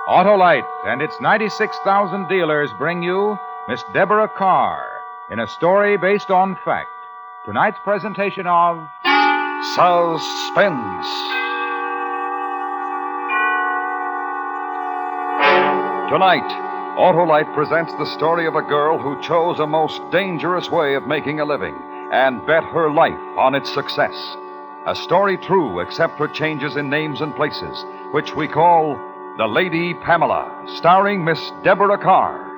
Autolite and its 96,000 dealers bring you Miss Debra Carr in a story based on fact. Tonight's presentation of Suspense. Tonight, Autolite presents the story of a girl who chose a most dangerous way of making a living and bet her life on its success. A story true except for changes in names and places, which we call The Lady Pamela, starring Miss Debra Carr.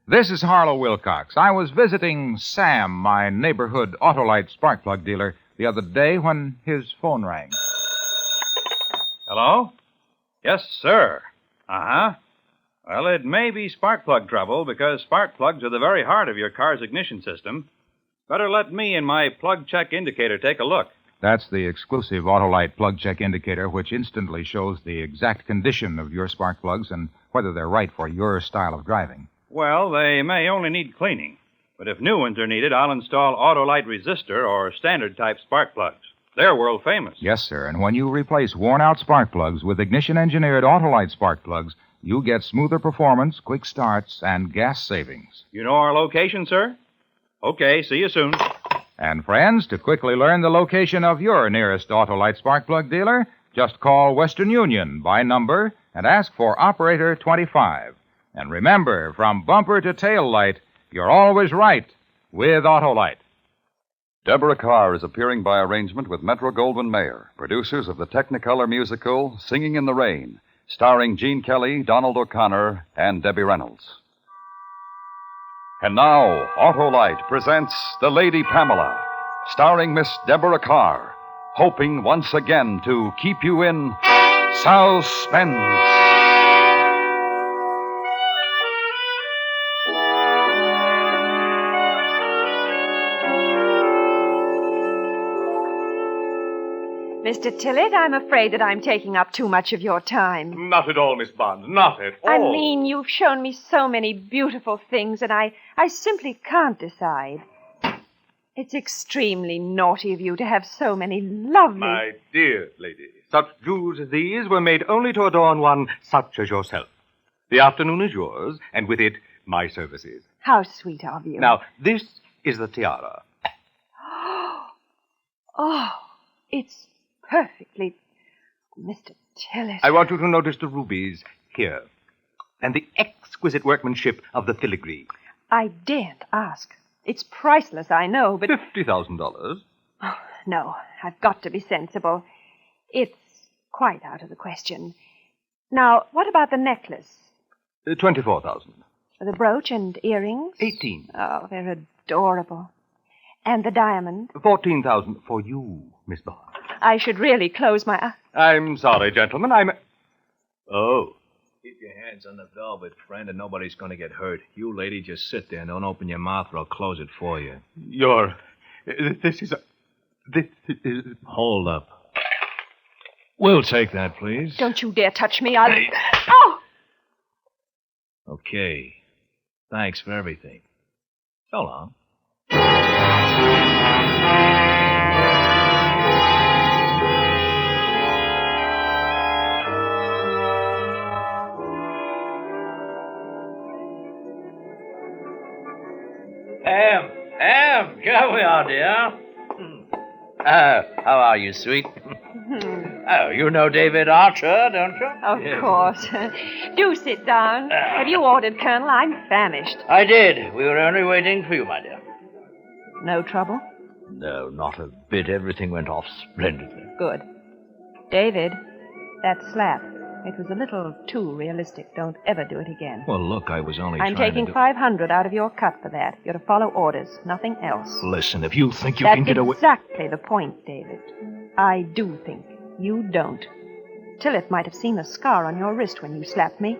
This is Harlow Wilcox. I was visiting Sam, my neighborhood Autolite spark plug dealer, the other day when his phone rang. Hello? Yes, sir. Uh-huh. Well, it may be spark plug trouble because spark plugs are the very heart of your car's ignition system. Better let me and my plug check indicator take a look. That's the exclusive Autolite plug check indicator, which instantly shows the exact condition of your spark plugs and whether they're right for your style of driving. Well, they may only need cleaning. But if new ones are needed, I'll install Autolite resistor or standard-type spark plugs. They're world famous. Yes, sir, and when you replace worn-out spark plugs with ignition-engineered Autolite spark plugs, you get smoother performance, quick starts, and gas savings. You know our location, sir? Okay, see you soon. And friends, to quickly learn the location of your nearest Autolite spark plug dealer, just call Western Union by number and ask for Operator 25. And remember, from bumper to tail light, you're always right with Autolite. Debra Carr is appearing by arrangement with Metro-Goldwyn-Mayer, producers of the Technicolor musical Singing in the Rain, starring Gene Kelly, Donald O'Connor, and Debbie Reynolds. And now, Autolite presents The Lady Pamela, starring Miss Debra Carr, hoping once again to keep you in suspense. Mr. Tillett, I'm afraid that I'm taking up too much of your time. Not at all, Miss Bond. Not at all. I mean, you've shown me so many beautiful things, and I simply can't decide. It's extremely naughty of you to have so many lovely... My dear lady, such jewels as these were made only to adorn one such as yourself. The afternoon is yours, and with it, my services. How sweet of you. Now, this is the tiara. Oh, it's perfectly... Mr. Tillett. I want you to notice the rubies here, and the exquisite workmanship of the filigree. I daren't ask. It's priceless, I know, but... $50,000. Oh, no, I've got to be sensible. It's quite out of the question. Now, what about the necklace? 24,000. The brooch and earrings? 18. Oh, they're adorable. And the diamond? 14,000 for you, Miss Bond. I should really close my eyes. I'm sorry, gentlemen. Oh. Keep your hands on the velvet, friend, and nobody's going to get hurt. You, lady, just sit there and don't open your mouth or I'll close it for you. This is... Hold up. We'll take that, please. Don't you dare touch me. I'll... Oh! Okay. Thanks for everything. So long. Come here, dear. How are you, sweet? Oh, you know David Archer, don't you? Of course. Do sit down. Have you ordered, Colonel? I'm famished. I did. We were only waiting for you, my dear. No trouble? No, not a bit. Everything went off splendidly. Good. David, that slap. It was a little too realistic. Don't ever do it again. Well, look, I was only I'm trying taking to... $500 out of your cut for that. You're to follow orders, nothing else. Listen, if you think you can get away... That's exactly the point, David. I do think. You don't. Tillett might have seen the scar on your wrist when you slapped me.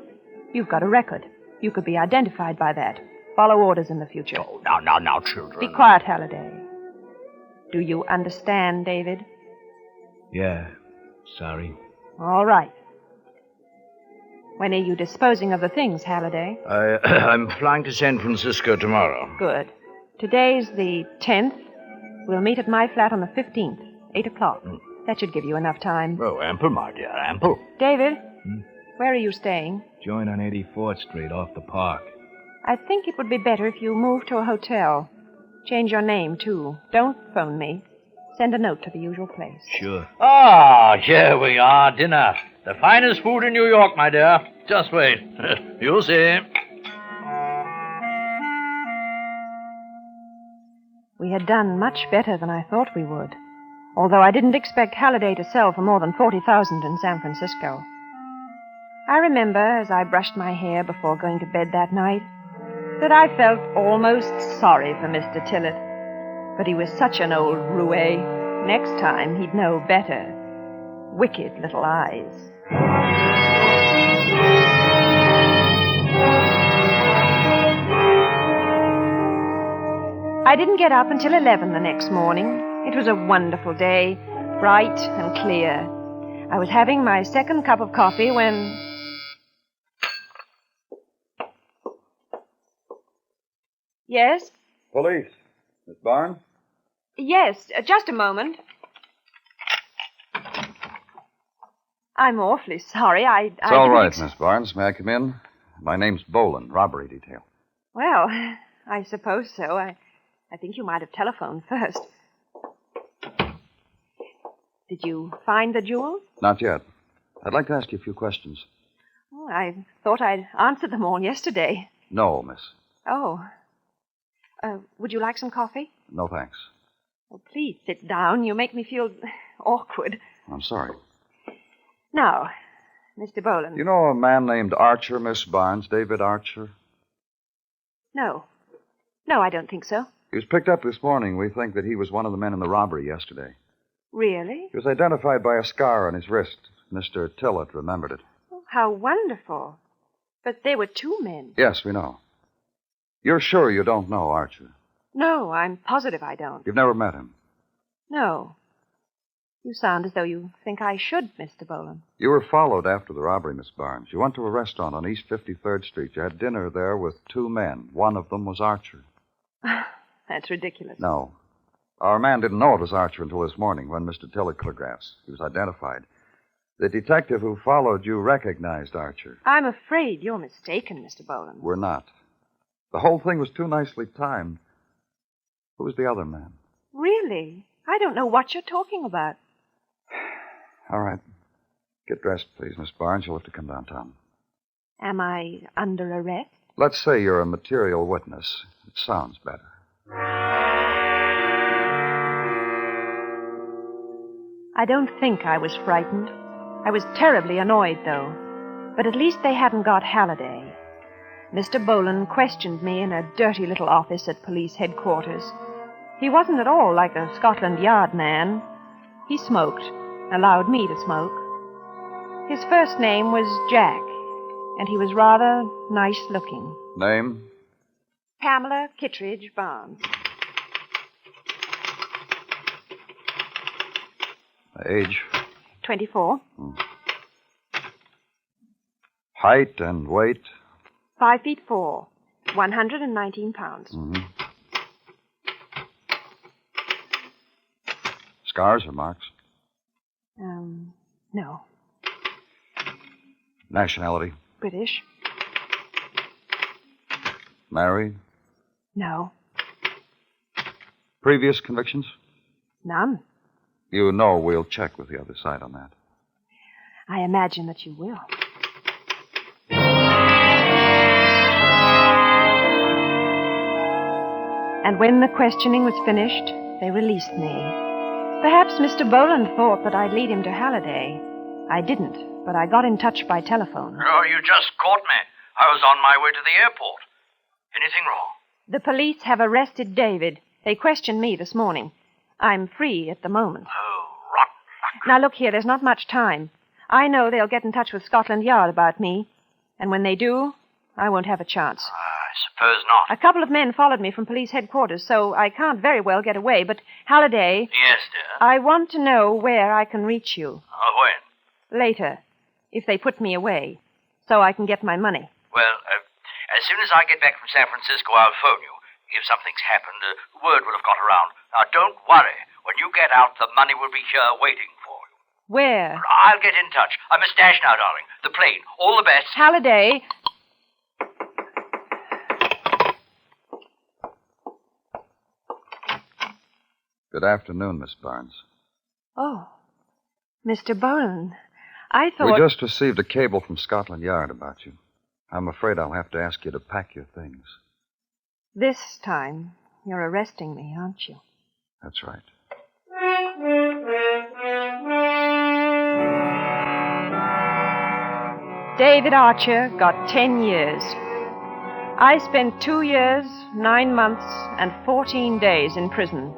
You've got a record. You could be identified by that. Follow orders in the future. Oh, now, children. Be quiet, Halliday. Do you understand, David? Yeah, sorry. All right. When are you disposing of the things, Halliday? I'm flying to San Francisco tomorrow. Good. Today's the 10th. We'll meet at my flat on the 15th. 8 o'clock. That should give you enough time. Oh, ample, my dear, ample. David, where are you staying? Joint on 84th Street, off the park. I think it would be better if you moved to a hotel. Change your name, too. Don't phone me. Send a note to the usual place. Sure. Ah, here we are, dinner. The finest food in New York, my dear. Just wait. You'll see. We had done much better than I thought we would, although I didn't expect Halliday to sell for more than $40,000 in San Francisco. I remember, as I brushed my hair before going to bed that night, that I felt almost sorry for Mr. Tillett. But he was such an old roue. Next time, he'd know better. Wicked little eyes. I didn't get up until 11 the next morning. It was a wonderful day, bright and clear. I was having my second cup of coffee when... Yes? Police. Miss Barnes? Yes, just a moment. I'm awfully sorry. It's all right, Miss Barnes. May I come in? My name's Boland, robbery detail. Well, I suppose so. I think you might have telephoned first. Did you find the jewels? Not yet. I'd like to ask you a few questions. Oh, I thought I'd answered them all yesterday. No, miss. Oh. Would you like some coffee? No, thanks. Oh, please sit down. You make me feel awkward. I'm sorry. Now, Mr. Boland. You know a man named Archer, Miss Barnes? David Archer? No. No, I don't think so. He was picked up this morning. We think that he was one of the men in the robbery yesterday. Really? He was identified by a scar on his wrist. Mr. Tillett remembered it. Oh, how wonderful. But there were two men. Yes, we know. You're sure you don't know Archer? No, I'm positive I don't. You've never met him? No. You sound as though you think I should, Mr. Boland. You were followed after the robbery, Miss Barnes. You went to a restaurant on East 53rd Street. You had dinner there with two men. One of them was Archer. That's ridiculous. No. Our man didn't know it was Archer until this morning when Mr. Tillett telegraphs. He was identified. The detective who followed you recognized Archer. I'm afraid you're mistaken, Mr. Boland. We're not. The whole thing was too nicely timed. Who was the other man? Really? I don't know what you're talking about. All right. Get dressed, please, Miss Barnes. You'll have to come downtown. Am I under arrest? Let's say you're a material witness. It sounds better. I don't think I was frightened. I was terribly annoyed, though. But at least they hadn't got Halliday. Mr. Boland questioned me in a dirty little office at police headquarters. He wasn't at all like a Scotland Yard man. He smoked, allowed me to smoke. His first name was Jack, and he was rather nice-looking. Name? Pamela Kittredge Barnes. Age? 24. Height and weight? 5'4", 119 pounds. Mm-hmm. Scars or marks? No. Nationality? British? Married? No. Previous convictions? None. You know we'll check with the other side on that. I imagine that you will. And when the questioning was finished, they released me. Perhaps Mr. Boland thought that I'd lead him to Halliday. I didn't, but I got in touch by telephone. Oh, you just caught me. I was on my way to the airport. Anything wrong? The police have arrested David. They questioned me this morning. I'm free at the moment. Oh, rotten luck. Now, look here, there's not much time. I know they'll get in touch with Scotland Yard about me. And when they do, I won't have a chance. I suppose not. A couple of men followed me from police headquarters, so I can't very well get away. But, Halliday... Yes, dear? I want to know where I can reach you. When? Later, if they put me away, so I can get my money. Well, as soon as I get back from San Francisco, I'll phone you. If something's happened, word will have got around. Now, don't worry. When you get out, the money will be here waiting for you. Where? I'll get in touch. I'm a stash now, darling. The plane. All the best. Halliday. Good afternoon, Miss Barnes. Oh, Mr. Boland. I thought... We just received a cable from Scotland Yard about you. I'm afraid I'll have to ask you to pack your things. This time, you're arresting me, aren't you? That's right. David Archer got 10 years. I spent 2 years, 9 months, and 14 days in prison.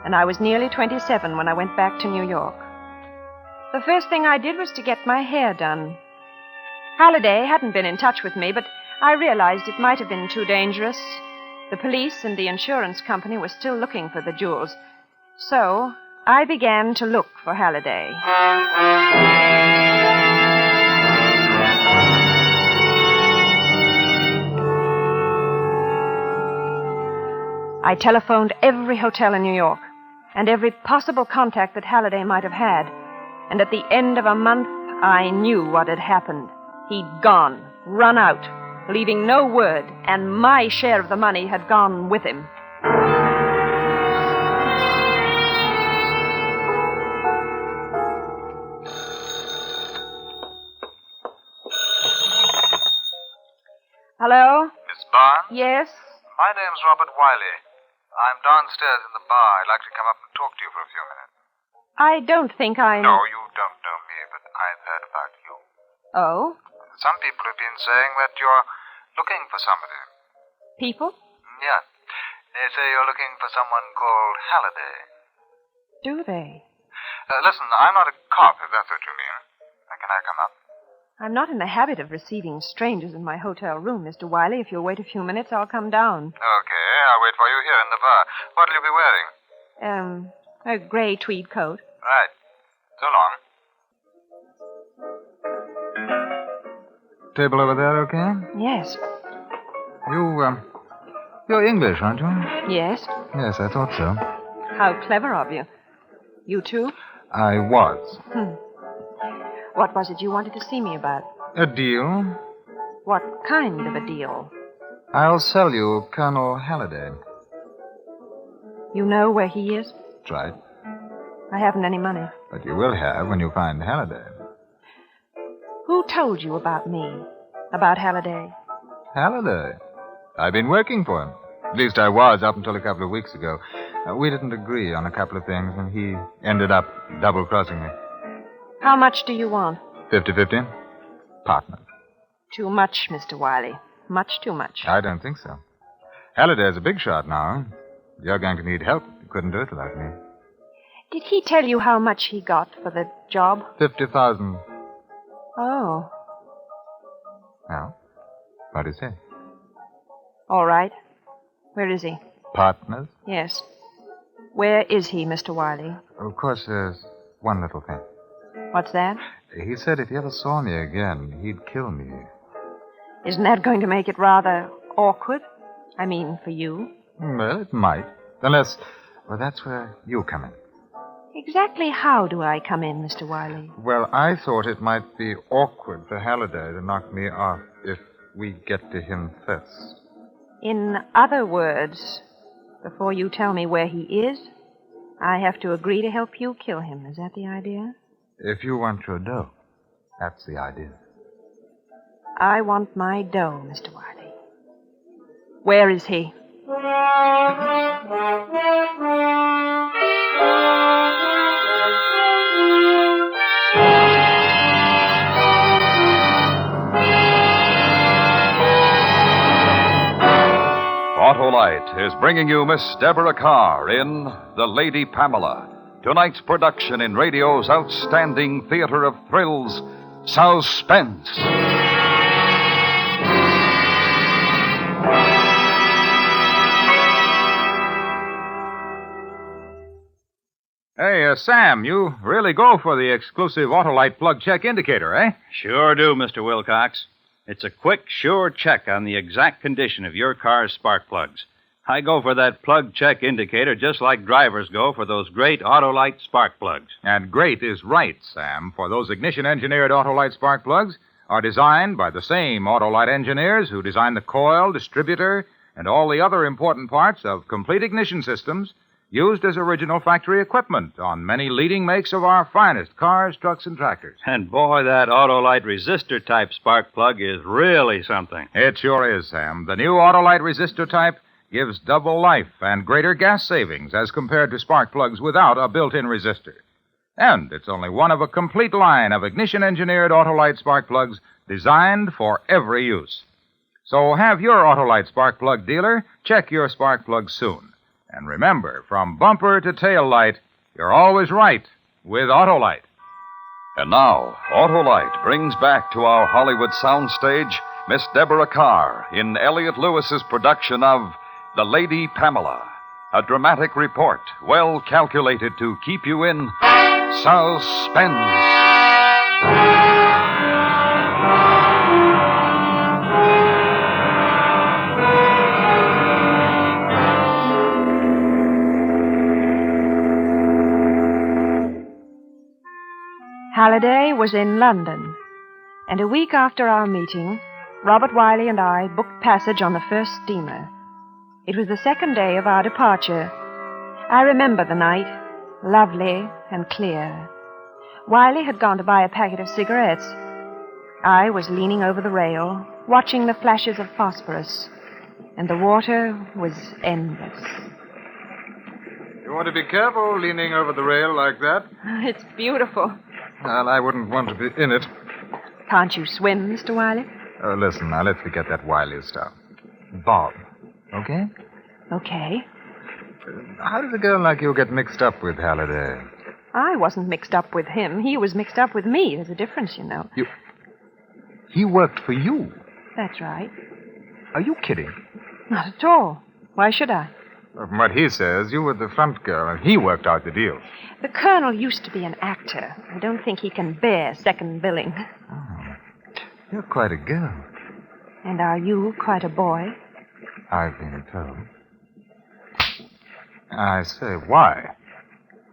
And I was nearly 27 when I went back to New York. The first thing I did was to get my hair done. Halliday hadn't been in touch with me, but I realized it might have been too dangerous. The police and the insurance company were still looking for the jewels. So I began to look for Halliday. I telephoned every hotel in New York and every possible contact that Halliday might have had. And at the end of a month, I knew what had happened. He'd gone, run out, leaving no word, and my share of the money had gone with him. Hello? Miss Barnes? Yes? My name's Robert Wiley. I'm downstairs in the bar. I'd like to come up and talk to you for a few minutes. I don't think I... No, you don't know me, but I've heard about you. Oh? Some people have been saying that you're looking for somebody. People? Yeah. They say you're looking for someone called Halliday. Do they? Listen, I'm not a cop, if that's what you mean. Can I come up? I'm not in the habit of receiving strangers in my hotel room, Mr. Wiley. If you'll wait a few minutes, I'll come down. Okay, I'll wait for you here in the bar. What'll you be wearing? A gray tweed coat. Right. So long. Table over there, okay? Yes. You're English, aren't you? Yes. Yes, I thought so. How clever of you. You too? I was. What was it you wanted to see me about? A deal? What kind of a deal? I'll sell you Colonel Halliday. You know where he is? That's right. I haven't any money. But you will have when you find Halliday. Who told you about me? About Halliday? Halliday? I've been working for him. At least I was up until a couple of weeks ago. We didn't agree on a couple of things, and he ended up double-crossing me. How much do you want? 50-50. Partner. Too much, Mr. Wiley. Much too much. I don't think so. Halliday's a big shot now. You're going to need help. You couldn't do it without me. Did he tell you how much he got for the job? 50,000. Oh. Well, what do you say? All right. Where is he? Partners? Yes. Where is he, Mr. Wiley? Of course, there's one little thing. What's that? He said if he ever saw me again, he'd kill me. Isn't that going to make it rather awkward? I mean, for you? Well, it might. Unless, well, that's where you come in. Exactly how do I come in, Mr. Wiley? Well, I thought it might be awkward for Halliday to knock me off if we get to him first. In other words, before you tell me where he is, I have to agree to help you kill him. Is that the idea? If you want your dough, that's the idea. I want my dough, Mr. Wiley. Where is he? Autolite is bringing you Miss Debra Carr in The Lady Pamela, tonight's production in radio's outstanding theater of thrills, Suspense. Hey, Sam, you really go for the exclusive Autolite plug check indicator, eh? Sure do, Mr. Wilcox. It's a quick, sure check on the exact condition of your car's spark plugs. I go for that plug check indicator just like drivers go for those great Autolite spark plugs. And great is right, Sam, for those ignition-engineered Autolite spark plugs are designed by the same Autolite engineers who design the coil, distributor, and all the other important parts of complete ignition systems used as original factory equipment on many leading makes of our finest cars, trucks, and tractors. And boy, that Autolite resistor type spark plug is really something. It sure is, Sam. The new Autolite resistor type gives double life and greater gas savings as compared to spark plugs without a built-in resistor. And it's only one of a complete line of ignition-engineered Autolite spark plugs designed for every use. So have your Autolite spark plug dealer check your spark plug soon. And remember, from bumper to tail light, you're always right with Autolite. And now, Autolite brings back to our Hollywood soundstage Miss Debra Carr in Elliot Lewis's production of The Lady Pamela, a dramatic report well calculated to keep you in suspense. Halliday was in London, and a week after our meeting, Robert Wiley and I booked passage on the first steamer. It was the second day of our departure. I remember the night, lovely and clear. Wiley had gone to buy a packet of cigarettes. I was leaning over the rail, watching the flashes of phosphorus, and the water was endless. You want to be careful leaning over the rail like that. It's beautiful. Well, I wouldn't want to be in it. Can't you swim, Mr. Wiley? Oh, listen, now let's forget that Wiley stuff. Bob, okay? Okay. How did a girl like you get mixed up with Halliday? I wasn't mixed up with him. He was mixed up with me. There's a difference, you know. He worked for you? That's right. Are you kidding? Not at all. Why should I? Well, from what he says, you were the front girl, and he worked out the deal. The Colonel used to be an actor. I don't think he can bear second billing. Oh, you're quite a girl. And are you quite a boy? I've been told. I say, why?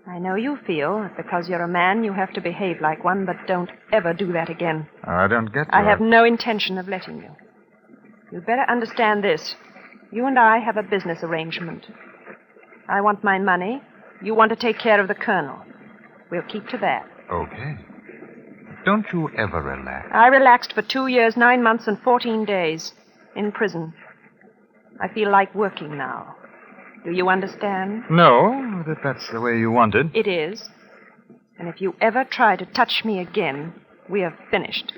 I know you feel that because you're a man, you have to behave like one, but don't ever do that again. Oh, I don't get I have no intention of letting you. You'd better understand this. You and I have a business arrangement. I want my money. You want to take care of the Colonel. We'll keep to that. Okay. Don't you ever relax? I relaxed for 2 years, 9 months, and 14 days in prison. I feel like working now. Do you understand? No, that's the way you want it. It is. And if you ever try to touch me again, we are finished.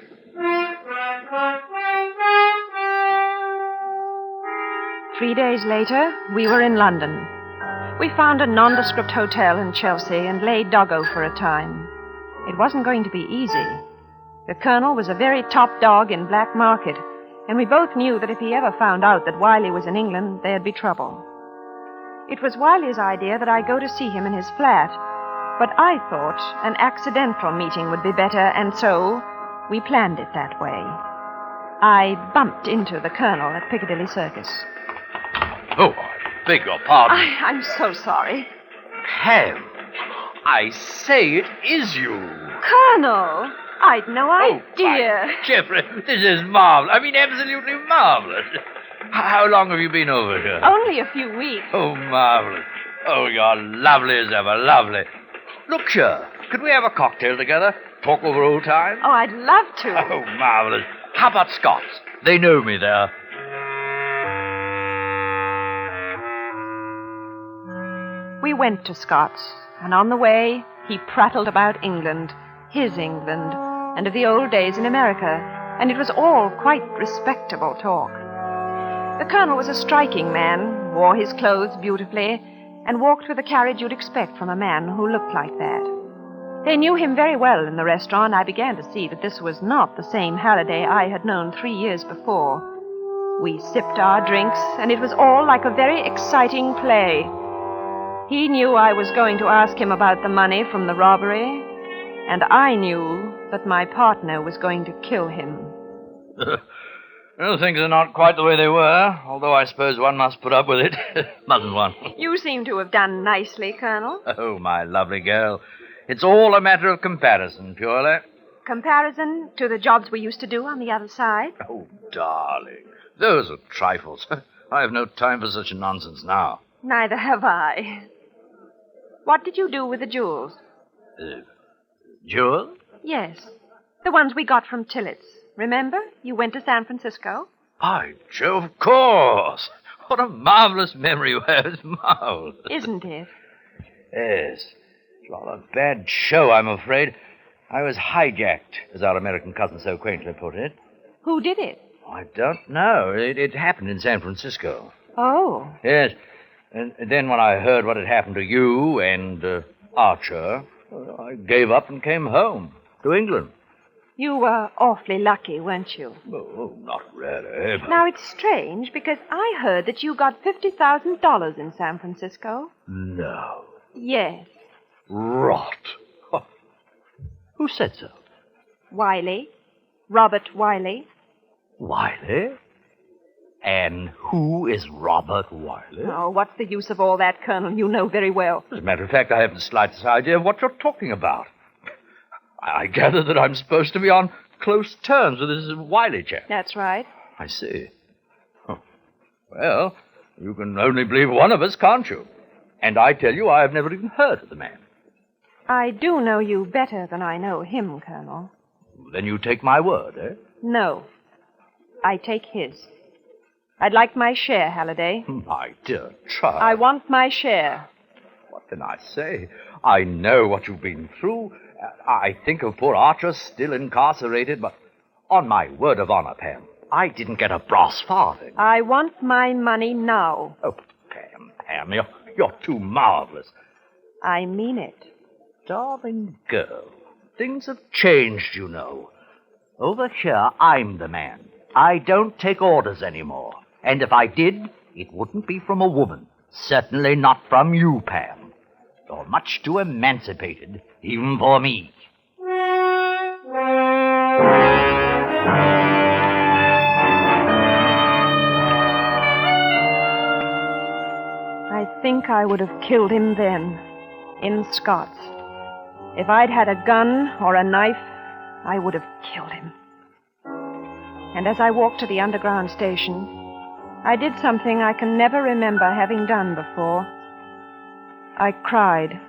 3 days later, we were in London. We found a nondescript hotel in Chelsea and lay doggo for a time. It wasn't going to be easy. The Colonel was a very top dog in black market, and we both knew that if he ever found out that Wiley was in England, there'd be trouble. It was Wiley's idea that I go to see him in his flat, but I thought an accidental meeting would be better, and so we planned it that way. I bumped into the Colonel at Piccadilly Circus. Oh, I beg your pardon. I'm so sorry. Pam, I say it is you. Colonel, I'd no idea. Jeffrey, this is marvelous. I mean, absolutely marvelous. How long have you been over here? Only a few weeks. Oh, marvelous. Oh, you're lovely as ever, lovely. Look here, could we have a cocktail together? Talk over old times? Oh, I'd love to. Oh, marvelous. How about Scots? They know me there. We went to Scott's, and on the way, he prattled about England, his England, and of the old days in America, and it was all quite respectable talk. The Colonel was a striking man, wore his clothes beautifully, and walked with the carriage you'd expect from a man who looked like that. They knew him very well in the restaurant. I began to see that this was not the same Halliday I had known 3 years before. We sipped our drinks, and it was all like a very exciting play. He knew I was going to ask him about the money from the robbery, and I knew that my partner was going to kill him. Well, things are not quite the way they were, although I suppose one must put up with it. Mustn't one? You seem to have done nicely, Colonel. Oh, my lovely girl. It's all a matter of comparison, purely. Comparison to the jobs we used to do on the other side? Oh, darling. Those are trifles. I have no time for such nonsense now. Neither have I. What did you do with the jewels? Jewels? Yes. The ones we got from Tillett's. Remember? You went to San Francisco. By Jove, of course. What a marvelous memory you have. It's marvelous. Isn't it? Yes. It's rather a bad show, I'm afraid. I was hijacked, as our American cousin so quaintly put it. Who did it? I don't know. It happened in San Francisco. Oh. Yes. And then when I heard what had happened to you and Archer, I gave up and came home to England. You were awfully lucky, weren't you? Oh, not really. Now, it's strange because I heard that you got $50,000 in San Francisco. No. Yes. Rot. Who said so? Wiley. Robert Wiley. Wiley? And who is Robert Wiley? Oh, what's the use of all that, Colonel? You know very well. As a matter of fact, I haven't the slightest idea of what you're talking about. I gather that I'm supposed to be on close terms with this Wiley chap. That's right. I see. Oh. Well, you can only believe one of us, can't you? And I tell you, I have never even heard of the man. I do know you better than I know him, Colonel. Then you take my word, eh? No. I take his. I'd like my share, Halliday. My dear child. I want my share. What can I say? I know what you've been through. I think of poor Archer still incarcerated, but on my word of honor, Pam, I didn't get a brass farthing. I want my money now. Oh, Pam, you're too marvelous. I mean it. Darling girl, things have changed, you know. Over here, I'm the man. I don't take orders anymore. And if I did, it wouldn't be from a woman. Certainly not from you, Pam. You're much too emancipated, even for me. I think I would have killed him then, in Scots. If I'd had a gun or a knife, I would have killed him. And as I walked to the underground station, I did something I can never remember having done before. I cried.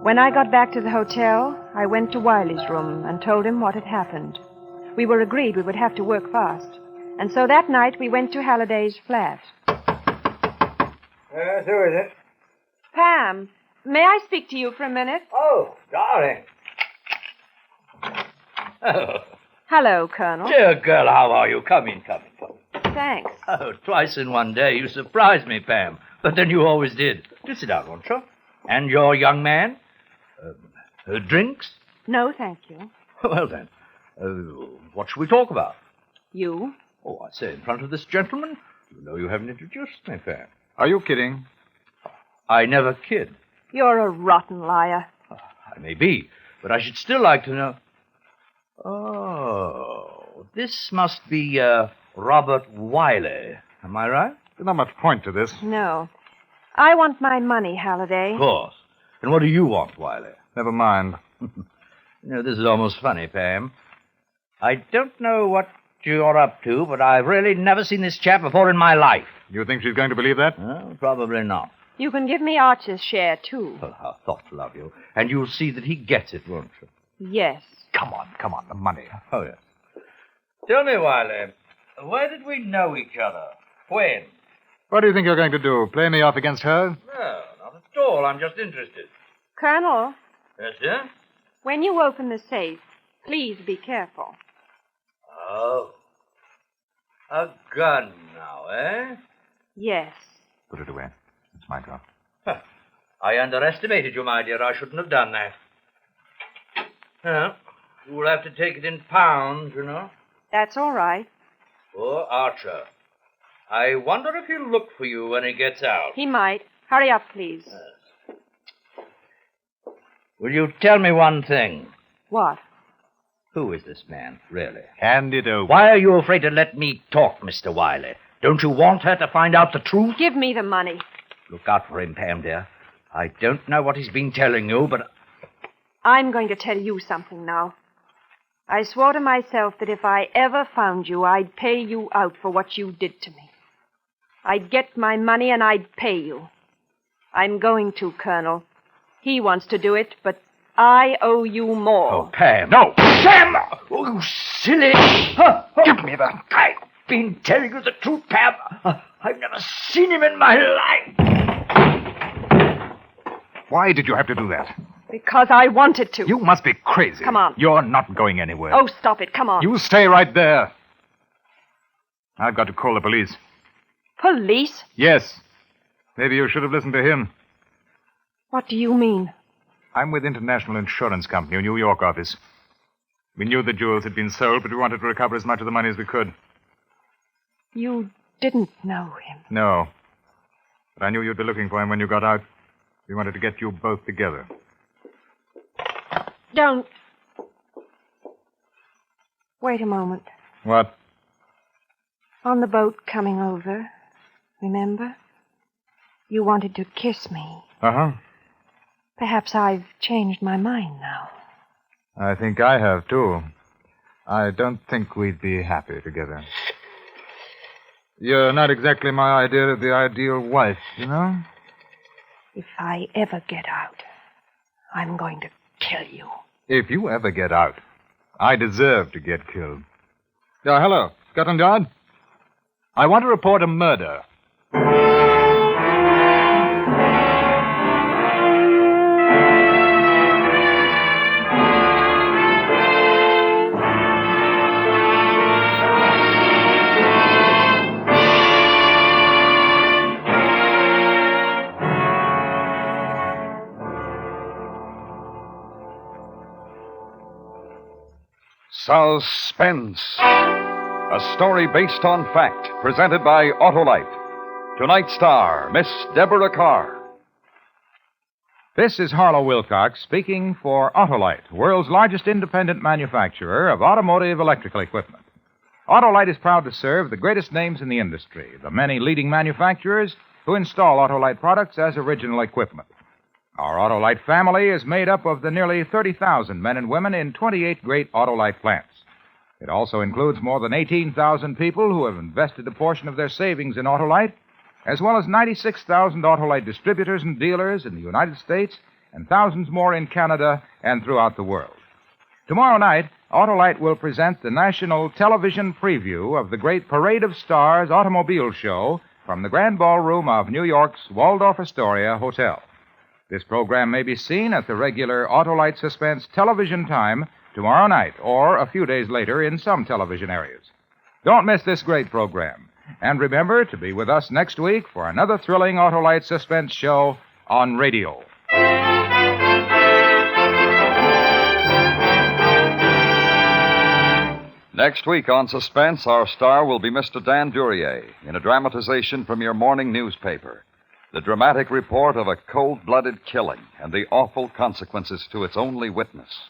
When I got back to the hotel, I went to Wiley's room and told him what had happened. We were agreed we would have to work fast. And so that night we went to Halliday's flat. Who is it? Pam, may I speak to you for a minute? Oh, darling. Oh. Hello, Colonel. Dear girl, how are you? Come in. Thanks. Oh, twice in one day. You surprised me, Pam. But then you always did. Do sit down, won't you? And your young man? Drinks? No, thank you. Well, then, what shall we talk about? You? Oh, I say, in front of this gentleman? You know you haven't introduced me, Pam. Are you kidding? I never kid. You're a rotten liar. I may be, but I should still like to know. Oh, this must be Robert Wiley. Am I right? There's not much point to this. No. I want my money, Halliday. Of course. And what do you want, Wiley? Never mind. This is almost funny, Pam. I don't know what you're up to, but I've really never seen this chap before in my life. You think she's going to believe that? Probably not. You can give me Archer's share, too. Well, how thoughtful of you. And you'll see that he gets it, won't you? Yes. Come on, the money. Oh, yes. Tell me, Wiley, where did we know each other? When? What do you think you're going to do? Play me off against her? No, not at all. I'm just interested. Colonel, Yes, sir? when you open the safe, please be careful. Oh. A gun now, eh? Yes. Put it away. It's my job. Huh. I underestimated you, my dear. I shouldn't have done that. Well, you'll have to take it in pounds, you know. That's all right. Poor Archer. I wonder if he'll look for you when he gets out. He might. Hurry up, please. Will you tell me one thing? What? Who is this man, really? Hand it over. Why are you afraid to let me talk, Mr. Wiley? Don't you want her to find out the truth? Give me the money. Look out for him, Pam, dear. I don't know what he's been telling you, but... I'm going to tell you something now. I swore to myself that if I ever found you, I'd pay you out for what you did to me. I'd get my money and I'd pay you. I'm going to, Colonel. He wants to do it, but I owe you more. Oh, Pam. No! Pam! Oh, you silly... Give me that. I've been telling you the truth, Pam. I've never seen him in my life. Why did you have to do that? Because I wanted to. You must be crazy. Come on. You're not going anywhere. Oh, stop it. Come on. You stay right there. I've got to call the police. Police? Yes. Maybe you should have listened to him. What do you mean? I'm with International Insurance Company, a New York office. We knew the jewels had been sold, but we wanted to recover as much of the money as we could. You didn't know him. No. But I knew you'd be looking for him when you got out. We wanted to get you both together. Don't. Wait a moment. What? On the boat coming over, remember? You wanted to kiss me. Uh-huh. Perhaps I've changed my mind now. I think I have, too. I don't think we'd be happy together. You're not exactly my idea of the ideal wife, you know? If I ever get out, I'm going to kill you. If you ever get out, I deserve to get killed. Hello, Scotland Yard? I want to report a murder. Suspense. A story based on fact, presented by Autolite. Tonight's star, Miss Debra Carr. This is Harlow Wilcox speaking for Autolite, world's largest independent manufacturer of automotive electrical equipment. Autolite is proud to serve the greatest names in the industry, the many leading manufacturers who install Autolite products as original equipment. Our Autolite family is made up of the nearly 30,000 men and women in 28 great Autolite plants. It also includes more than 18,000 people who have invested a portion of their savings in Autolite, as well as 96,000 Autolite distributors and dealers in the United States and thousands more in Canada and throughout the world. Tomorrow night, Autolite will present the national television preview of the great Parade of Stars automobile show from the Grand Ballroom of New York's Waldorf Astoria Hotel. This program may be seen at the regular Autolite Suspense television time tomorrow night or a few days later in some television areas. Don't miss this great program. And remember to be with us next week for another thrilling Autolite Suspense show on radio. Next week on Suspense, our star will be Mr. Dan Duryea in a dramatization from your morning newspaper. The dramatic report of a cold-blooded killing and the awful consequences to its only witness.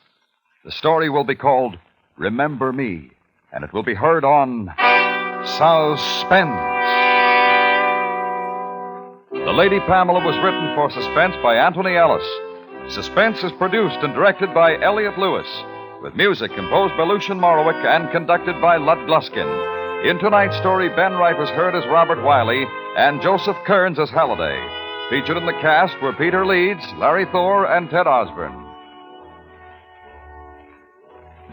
The story will be called Remember Me, and it will be heard on Suspense. The Lady Pamela was written for Suspense by Anthony Ellis. Suspense is produced and directed by Elliot Lewis, with music composed by Lucian Morowick and conducted by Lud Gluskin. In tonight's story, Ben Wright was heard as Robert Wiley and Joseph Kearns as Halliday. Featured in the cast were Peter Leeds, Larry Thor, and Ted Osborne.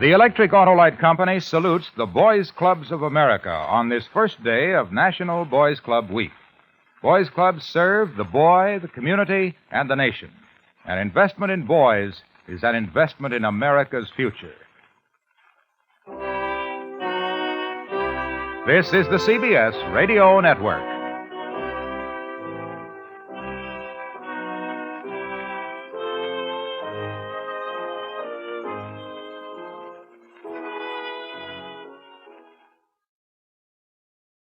The Electric Autolite Company salutes the Boys Clubs of America on this first day of National Boys Club Week. Boys Clubs serve the boy, the community, and the nation. An investment in boys is an investment in America's future. This is the CBS Radio Network.